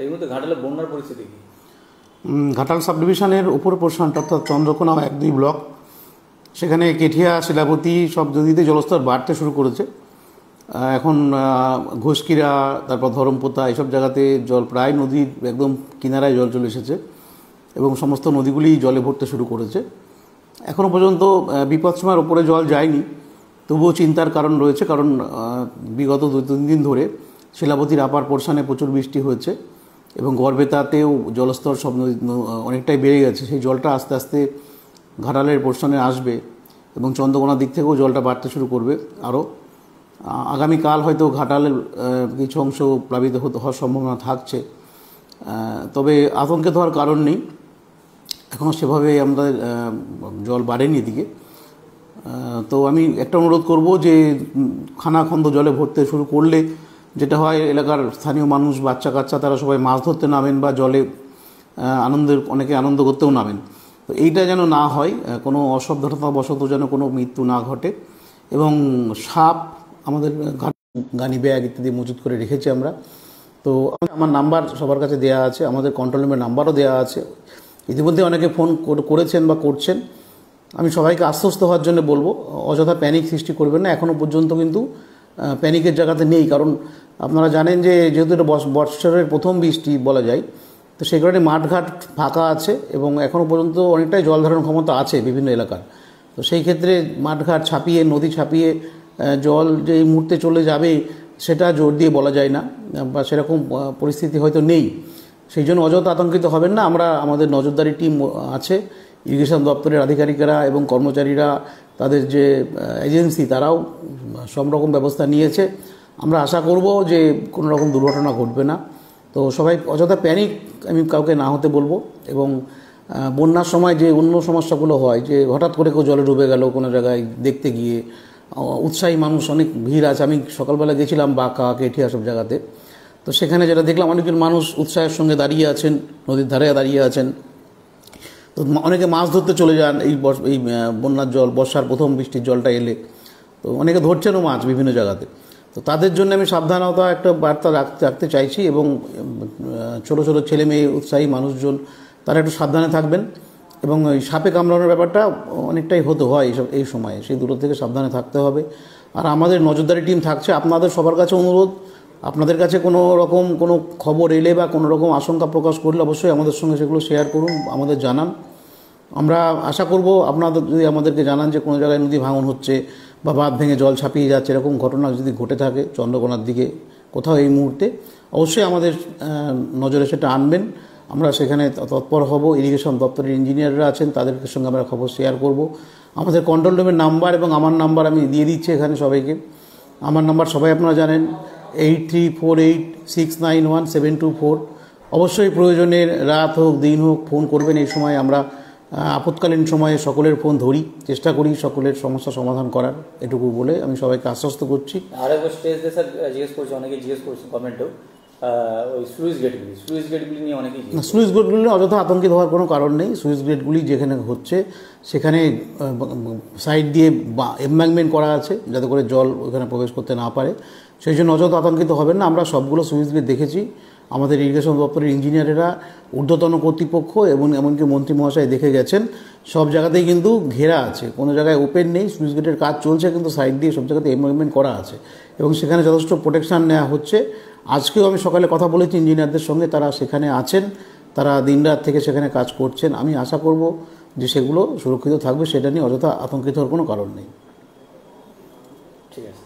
এই মুহূর্তে ঘাটালে বন্যার পরিস্থিতি কি? ঘাটাল সাব ডিভিশনের উপর পোর্শনটা অর্থাৎ চন্দ্রকোনা 1-2 ব্লক, সেখানে কেঠিয়া, শিলাবতী সব নদীতে জলস্তর বাড়তে শুরু করেছে। এখন ঘোষকিরা, তারপর ধরমপোতা, এইসব জায়গাতে জল প্রায় নদীর একদম কিনারায় জল চলে এসেছে এবং সমস্ত নদীগুলি জলে ভরতে শুরু করেছে। এখনও পর্যন্ত বিপদসীমার ওপরে জল যায়নি, তবুও চিন্তার কারণ রয়েছে, কারণ বিগত 2-3 দিন ধরে শিলাবতীর আপার পোর্শনে প্রচুর বৃষ্টি হয়েছে এবং গড়বেতাতেও জলস্তর সব অনেকটাই বেড়ে গেছে। সেই জলটা আস্তে আস্তে ঘাটালের পোর্শনে আসবে এবং চন্দ্রকোনার দিক থেকেও জলটা বাড়তে শুরু করবে আরও। আগামীকাল হয়তো ঘাটালের কিছু অংশ প্লাবিত হওয়ার সম্ভাবনা থাকছে, তবে আতঙ্কিত হওয়ার কারণ নেই। এখনও সেভাবে আমাদের জল বাড়েনি এদিকে। তো আমি একটা অনুরোধ করব যে খানাখন্দ জলে ভরতে শুরু করলে যেটা হয়, এলাকার স্থানীয় মানুষ, বাচ্চা কাচ্চা, তারা সবাই মাছ ধরতে নামেন বা জলে অনেকে আনন্দ করতেও নামেন। তো এইটা যেন না হয়, কোনো অসাবধানতাবশত যেন কোনো মৃত্যু না ঘটে। এবং সাপ আমাদের গানি ব্যাগ ইত্যাদি মজুত করে রেখেছি আমরা। তো আমার নাম্বার সবার কাছে দেওয়া আছে, আমাদের কন্ট্রোল রুমের নাম্বারও দেওয়া আছে। ইতিমধ্যে অনেকে ফোন করেছেন বা করছেন। আমি সবাইকে আশ্বস্ত হওয়ার জন্য বলবো, অযথা প্যানিক সৃষ্টি করবেন না। এখনও পর্যন্ত কিন্তু প্যানিকের জায়গাতে নেই, কারণ আপনারা জানেন যে যেহেতু এটা বৎসরের প্রথম বৃষ্টি বলা যায়, তো সেই কারণে মাঠঘাট ফাঁকা আছে এবং এখনও পর্যন্ত অনেকটাই জল ধারণ ক্ষমতা আছে বিভিন্ন এলাকার। তো সেই ক্ষেত্রে মাঠঘাট ছাপিয়ে, নদী ছাপিয়ে জল যে এই মুহূর্তে চলে যাবে সেটা জোর দিয়ে বলা যায় না, বা সেরকম পরিস্থিতি হয়তো নেই। সেই জন্য অযথা আতঙ্কিত হবেন না। আমাদের নজরদারি টিম আছে, ইরিগেশন দপ্তরের আধিকারিকেরা এবং কর্মচারীরা, তাদের যে এজেন্সি, তারাও সব রকম ব্যবস্থা নিয়েছে। আমরা আশা করব যে কোনো রকম দুর্ঘটনা ঘটবে না। তো সবাই অযথা প্যানিক আমি কাউকে না হতে বলবো। এবং বন্যার সময় যে অন্য সমস্যাগুলো হয়, যে হঠাৎ করে কেউ জলে ডুবে গেল কোনো জায়গায় দেখতে গিয়ে, উৎসাহী মানুষ অনেক ভিড় আছে। আমি সকালবেলা গেছিলাম বাঁকা, কেঠিয়া সব জায়গাতে, তো সেখানে যেটা দেখলাম, অনেকজন মানুষ উৎসাহের সঙ্গে দাঁড়িয়ে আছেন, নদীর ধারে দাঁড়িয়ে আছেন। তো অনেকে মাছ ধরতে চলে যান এই বন্যার জল, বর্ষার প্রথম বৃষ্টির জলটা এলে, তো অনেকে ধরছেনও মাছ বিভিন্ন জায়গাতে। তো তাদের জন্য আমি সাবধানতা একটা বার্তা রাখতে চাইছি। এবং ছোটো ছোটো ছেলে মেয়ে, উৎসাহী মানুষজন, তারা একটু সাবধানে থাকবেন। এবং ওই সাপে কামড়ানোর ব্যাপারটা অনেকটাই হতে হয় এই সময়ে, সেই দূর থেকে সাবধানে থাকতে হবে। আর আমাদের নজরদারি টিম থাকছে। আপনাদের সবার কাছে অনুরোধ, আপনাদের কাছে কোনো রকম কোনো খবর এলে বা কোনো রকম আশঙ্কা প্রকাশ করলে অবশ্যই আমাদের সঙ্গে সেগুলো শেয়ার করুন, আমাদের জানান। আমরা আশা করব আপনাদের যদি আমাদেরকে জানান যে কোনো জায়গায় নদী ভাঙন হচ্ছে বা বাঁধ ভেঙে জল ছাপিয়ে যাচ্ছে, এরকম ঘটনা যদি ঘটে থাকে চন্দ্রকোনার দিকে কোথাও এই মুহূর্তে, অবশ্যই আমাদের নজরে সেটা আনবেন। আমরা সেখানে তৎপর হব। ইরিগেশন দপ্তরের ইঞ্জিনিয়াররা আছেন, তাদের সঙ্গে আমরা খবর শেয়ার করব। আমাদের কন্ট্রোল রুমের নাম্বার এবং আমার নাম্বার আমি দিয়ে দিচ্ছি এখানে সবাইকে। আমার নাম্বার সবাই আপনারা জানেন, 8348691724। অবশ্যই প্রয়োজনে রাত হোক দিন হোক ফোন করবেন। এই সময় আমরা আপৎকালীন সময়ে সকলের ফোন ধরি, চেষ্টা করি সকলের সমস্যা সমাধান করার, এটুকু বলে আমি সবাইকে আশ্বস্ত করছি। আরেকবার স্টেজ দিয়ে স্যার জিজ্ঞেস করছে, অনেকে জিজ্ঞেস করছেন কমেন্টেও, ওই স্লুইস গেটগুলি নিয়ে অনেকেই। স্লুইস গেটগুলি অযথা আতঙ্কিত হওয়ার কোনো কারণ নেই। স্লুইস গেটগুলি যেখানে হচ্ছে সেখানে সাইড দিয়ে এমব্যাঙ্কমেন্ট করা আছে, যাতে করে জল ওইখানে প্রবেশ করতে না পারে। সেই জন্য অযথা আতঙ্কিত হবেন না। আমরা সবগুলো স্লুইস গেট দেখেছি। আমাদের ইরিগেশন দপ্তরের ইঞ্জিনিয়ারেরা, ঊর্ধ্বতন কর্তৃপক্ষ এবং এমনকি মন্ত্রী মহাশয় দেখে গেছেন, সব জায়গাতেই কিন্তু ঘেরা আছে, কোনো জায়গায় ওপেন নেই। স্লুইস গেটের কাজ চলছে, কিন্তু সাইড দিয়ে সব জায়গাতে এমব্যাঙ্কমেন্ট করা আছে এবং সেখানে যথেষ্ট প্রোটেকশান নেওয়া হচ্ছে। আজকেও আমি সকালে কথা বলেছি ইঞ্জিনিয়ারদের সঙ্গে, তারা সেখানে আছেন, তারা দিনরাত থেকে সেখানে কাজ করছেন। আমি আশা করব যে সেগুলো সুরক্ষিত থাকবে, সেটা নিয়ে অযথা আতঙ্কিত হওয়ার কোনো কারণ নেই। ঠিক আছে।